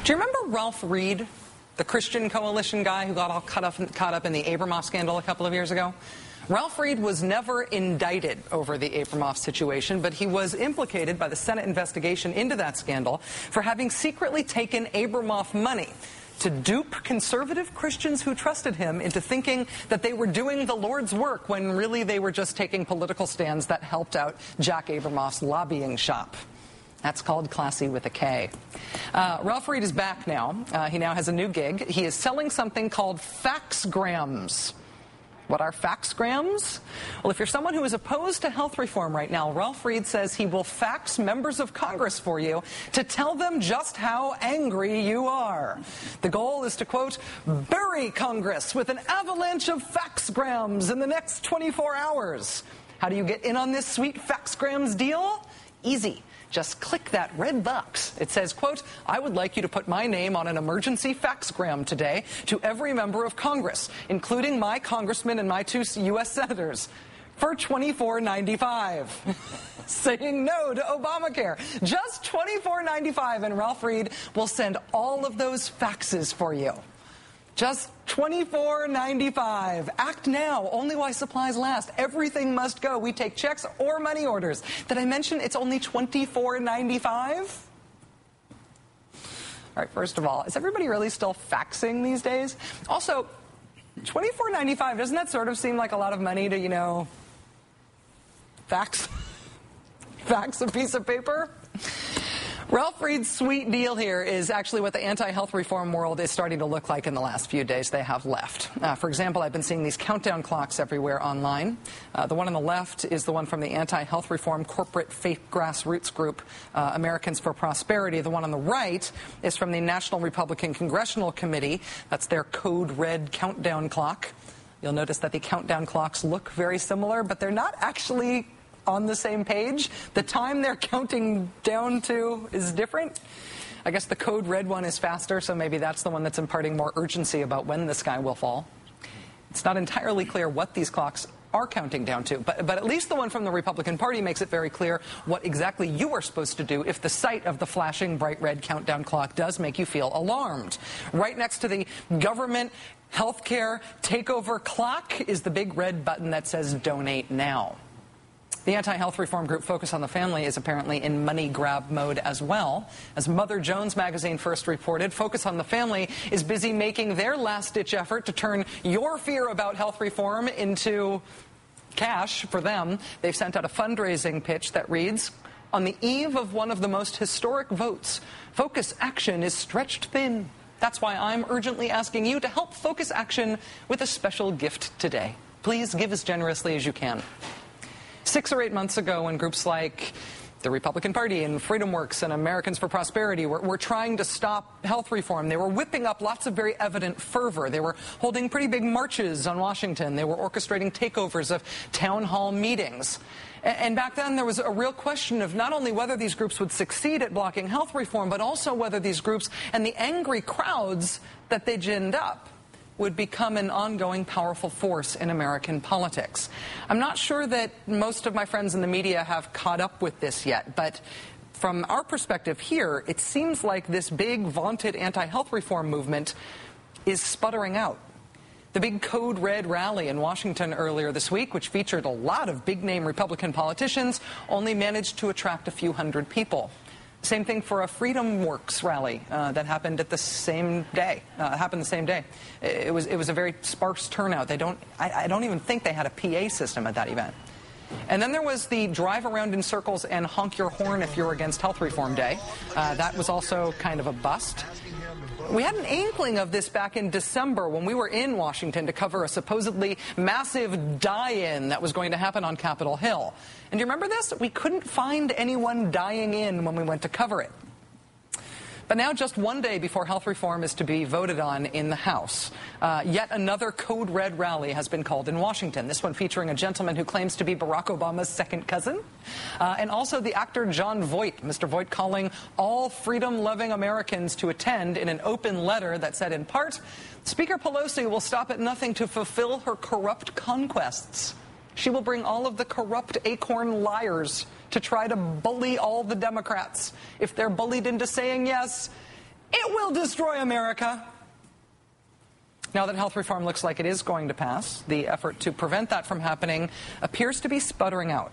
Do you remember Ralph Reed, the Christian Coalition guy who got all caught up in the Abramoff scandal a couple of years ago? Ralph Reed was never indicted over the Abramoff situation, but he was implicated by the Senate investigation into that scandal for having secretly taken Abramoff money to dupe conservative Christians who trusted him into thinking that they were doing the Lord's work when really they were just taking political stands that helped out Jack Abramoff's lobbying shop. That's called classy with a K. Ralph Reed is back now. He now has a new gig. He is selling something called faxgrams. What are faxgrams? Well, if you're someone who is opposed to health reform right now, Ralph Reed says he will fax members of Congress for you to tell them just how angry you are. The goal is to, quote, bury Congress with an avalanche of faxgrams in the next 24 hours. How do you get in on this sweet faxgrams deal? Easy. Just click that red box. It says, quote, I would like you to put my name on an emergency faxgram today to every member of Congress, including my congressman and my 2 U.S. senators, for $24.95. Saying no to Obamacare. Just $24.95, and Ralph Reed will send all of those faxes for you. Just $24.95. Act now, only while supplies last. Everything must go. We take checks or money orders. Did I mention it's only $24.95? All right, first of all, is everybody really still faxing these days? Also, $24.95, doesn't that sort of seem like a lot of money to, you know, fax a piece of paper? Ralph Reed's sweet deal here is actually what the anti-health reform world is starting to look like in the last few days they have left. For example, I've been seeing these countdown clocks everywhere online. The one on the left is the one from the anti-health reform corporate fake grassroots group, Americans for Prosperity. The one on the right is from the National Republican Congressional Committee. That's their code red countdown clock. You'll notice that the countdown clocks look very similar, but they're not actually on the same page. The time they're counting down to is different. I guess the code red one is faster, so maybe that's the one that's imparting more urgency about when the sky will fall. It's not entirely clear what these clocks are counting down to, but at least the one from the Republican Party makes it very clear what exactly you are supposed to do if the sight of the flashing bright red countdown clock does make you feel alarmed. Right next to the government healthcare takeover clock is the big red button that says donate now. The anti-health reform group Focus on the Family is apparently in money grab mode as well. As Mother Jones magazine first reported, Focus on the Family is busy making their last-ditch effort to turn your fear about health reform into cash for them. They've sent out a fundraising pitch that reads, on the eve of one of the most historic votes, Focus Action is stretched thin. That's why I'm urgently asking you to help Focus Action with a special gift today. Please give as generously as you can. 6 or 8 months ago, when groups like the Republican Party and Freedom Works and Americans for Prosperity were trying to stop health reform, they were whipping up lots of very evident fervor. They were holding pretty big marches on Washington. They were orchestrating takeovers of town hall meetings. And back then, there was a real question of not only whether these groups would succeed at blocking health reform, but also whether these groups and the angry crowds that they ginned up would become an ongoing powerful force in American politics. I'm not sure that most of my friends in the media have caught up with this yet, but from our perspective here, it seems like this big, vaunted anti-health reform movement is sputtering out. The big Code Red rally in Washington earlier this week, which featured a lot of big-name Republican politicians, only managed to attract a few hundred people. Same thing for a Freedom Works rally that happened at the same day. It was a very sparse turnout. I don't even think they had a PA system at that event. And then there was the drive around in circles and honk your horn if you're against health reform day. That was also kind of a bust. We had an inkling of this back in December when we were in Washington to cover a supposedly massive die-in that was going to happen on Capitol Hill. And do you remember this? We couldn't find anyone dying in when we went to cover it. But now, just one day before health reform is to be voted on in the House, yet another Code Red rally has been called in Washington, this one featuring a gentleman who claims to be Barack Obama's second cousin, and also the actor Jon Voight, Mr. Voight calling all freedom-loving Americans to attend in an open letter that said, in part, Speaker Pelosi will stop at nothing to fulfill her corrupt conquests. She will bring all of the corrupt acorn liars to try to bully all the Democrats. If they're bullied into saying yes, It will destroy America. Now that health reform looks like it is going to pass, the effort to prevent that from happening appears to be sputtering out,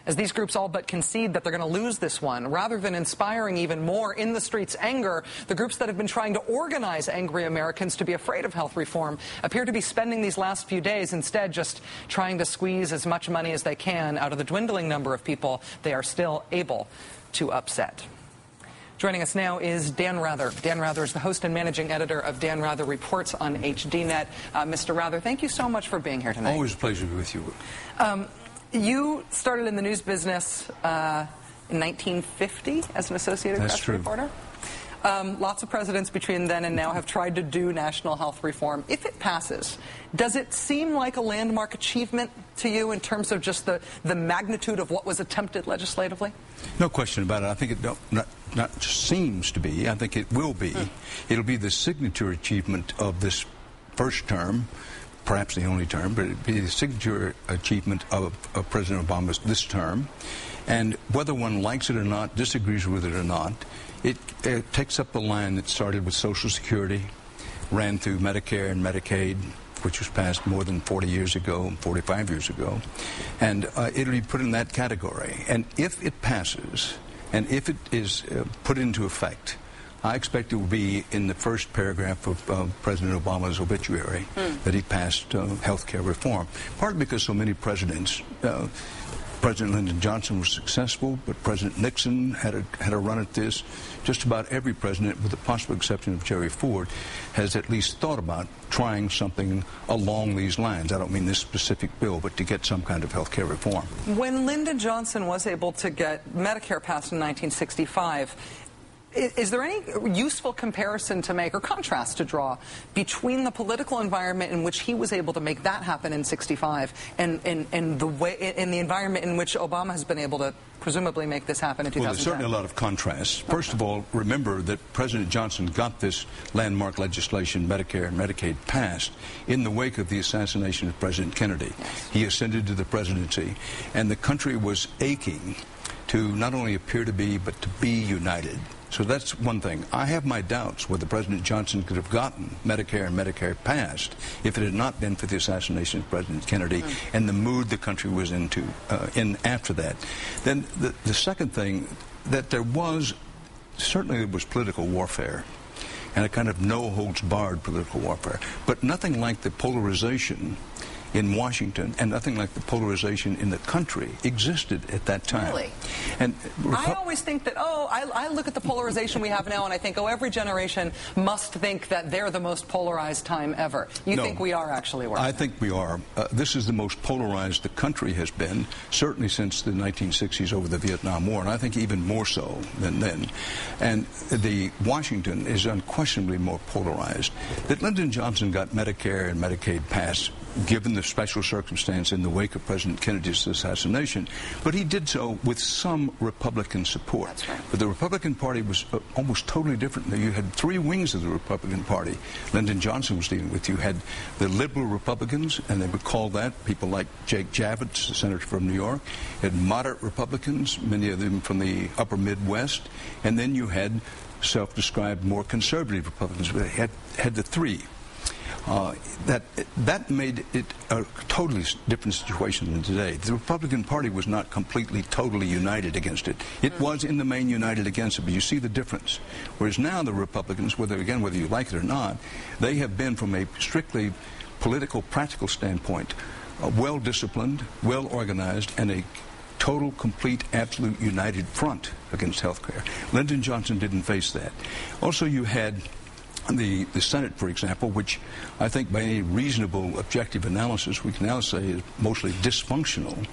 as these groups all but concede that they're going to lose this one. Rather than inspiring even more in the streets anger, the groups that have been trying to organize angry Americans to be afraid of health reform appear to be spending these last few days instead just trying to squeeze as much money as they can out of the dwindling number of people they are still able to upset. Joining us now is Dan Rather. Dan Rather is the host and managing editor of Dan Rather Reports on HDNet. Mr. Rather, thank you so much for being here tonight. Always a pleasure to be with you. You started in the news business in 1950 as an Associated Press reporter. Lots of presidents between then and now have tried to do national health reform. If it passes, does it seem like a landmark achievement to you in terms of just the magnitude of what was attempted legislatively? No question about it. I think it not just seems to be. I think it will be. It'll be the signature achievement of this first term, perhaps the only term, but it'd be the signature achievement of President Obama's this term. And whether one likes it or not, disagrees with it or not, it takes up the line that started with Social Security, ran through Medicare and Medicaid, which was passed more than 40 years ago, 45 years ago, and it'll be put in that category. And if it passes, and if it is put into effect, I expect it will be in the first paragraph of President Obama's obituary that he passed health care reform, partly because so many presidents, President Lyndon Johnson was successful, but President Nixon had a run at this. Just about every president, with the possible exception of Jerry Ford, has at least thought about trying something along these lines. I don't mean this specific bill, but to get some kind of health care reform. When Lyndon Johnson was able to get Medicare passed in 1965, is there any useful comparison to make or contrast to draw between the political environment in which he was able to make that happen in 65 and the environment in which Obama has been able to presumably make this happen in 2010? Well, there's certainly a lot of contrasts. First of all, remember that President Johnson got this landmark legislation, Medicare and Medicaid, passed in the wake of the assassination of President Kennedy. Yes. He ascended to the presidency, and the country was aching to not only appear to be, but to be united. So that's one thing. I have my doubts whether President Johnson could have gotten Medicare and Medicare passed if it had not been for the assassination of President Kennedy and the mood the country was in after that. Then the second thing, that there was political warfare, and a kind of no-holds-barred political warfare, but nothing like the polarization in Washington and nothing like the polarization in the country existed at that time. Really? And I always think that, I look at the polarization we have now and I think, every generation must think that they're the most polarized time ever. You think we are actually worse? I think we are. This is the most polarized the country has been, certainly since the 1960s over the Vietnam War, and I think even more so than then. And the Washington is unquestionably more polarized. That Lyndon Johnson got Medicare and Medicaid passed, given the special circumstance in the wake of President Kennedy's assassination, but he did so with some Republican support. That's right. But the Republican Party was almost totally different. You had three wings of the Republican Party Lyndon Johnson was dealing with. You had the liberal Republicans, and they would call that people like Jake Javits, the senator from New York. You had moderate Republicans, many of them from the upper Midwest, and then you had self-described more conservative Republicans. They had the three. That made it a totally different situation than today. The Republican Party was not completely, totally united against it. It was in the main united against it, but you see the difference. Whereas now the Republicans, whether you like it or not, they have been, from a strictly political, practical standpoint, well-disciplined, well-organized, and a total, complete, absolute united front against health care. Lyndon Johnson didn't face that. Also, you had the Senate, for example, which I think by any reasonable objective analysis we can now say is mostly dysfunctional,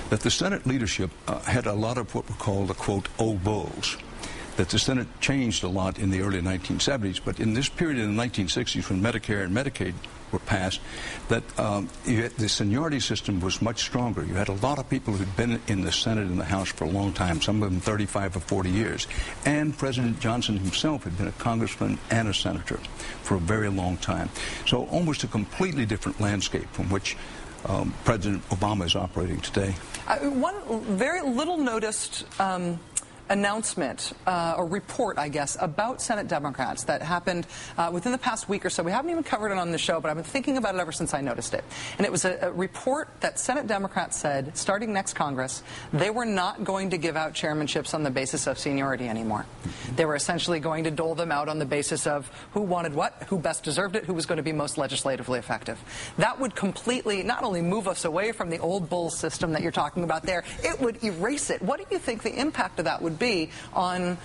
that the Senate leadership had a lot of what were called the, quote, old bulls. That the Senate changed a lot in the early 1970s, but in this period in the 1960s when Medicare and Medicaid were passed, that the seniority system was much stronger. You had a lot of people who'd been in the Senate and the House for a long time, some of them 35 or 40 years. And President Johnson himself had been a congressman and a senator for a very long time. So almost a completely different landscape from which President Obama is operating today. One very little noticed announcement, or report, I guess, about Senate Democrats that happened within the past week or so. We haven't even covered it on the show, but I've been thinking about it ever since I noticed it. And it was a report that Senate Democrats said, starting next Congress, they were not going to give out chairmanships on the basis of seniority anymore. They were essentially going to dole them out on the basis of who wanted what, who best deserved it, who was going to be most legislatively effective. That would completely not only move us away from the old bull system that you're talking about there, it would erase it. What do you think the impact of that would be on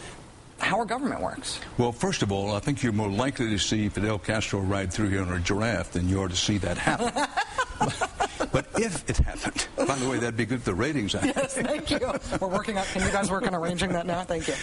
how our government works? Well, first of all, I think you're more likely to see Fidel Castro ride through here on a giraffe than you are to see that happen. But if it happened, by the way, that'd be good for the ratings. Yes, thank you. We're working on, can you guys work on arranging that now? Thank you.